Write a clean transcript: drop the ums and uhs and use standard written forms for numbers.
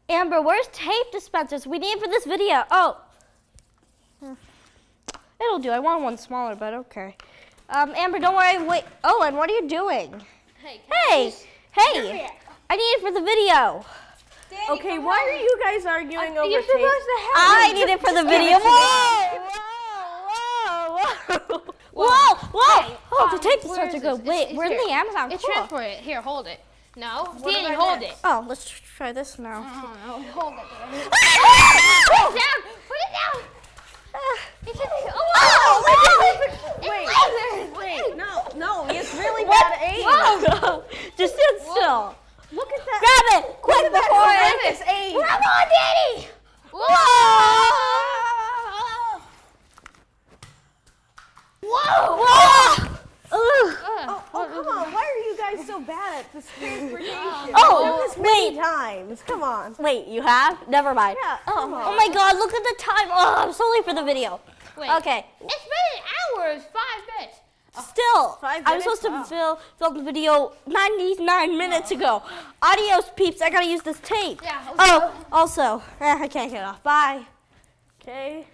Amber, where's tape dispensers? We need for this video. Oh. It'll do. I want one smaller, but okay. Amber, don't worry. Wait. Owen, what are you doing? Hey. Hey. I need it for the video. Danny, okay, why are you guys arguing over You're tape? supposed to have I need it for the video. Whoa. Hey, Oh, the tape where dispenser is go. this? Wait, It's we're in here. the Amazon. It's Cool. transfer it. Here, hold it. No, What Danny, about hold this? it. Oh, let's try this now. No, hold it. Put it down. Put it down. It's Wait, no, it's really bad aim. Whoa. Just sit still. Look at that. Grab it, quick before This aim. Come on, Danny. Whoa! Oh, come on. Why are you guys so bad at this transportation? Oh, I've done this many times. Come on. Wait, you have? Never mind. Yeah, come on. Oh my God, look at the time. Oh, I'm so late for the video. Wait. Okay. It's been hours, 5 minutes. Still, 5 I was minutes? supposed to film the video 99 minutes ago. Adios, peeps. I gotta use this tape. Yeah. Oh, also, I can't get off. Bye. Okay.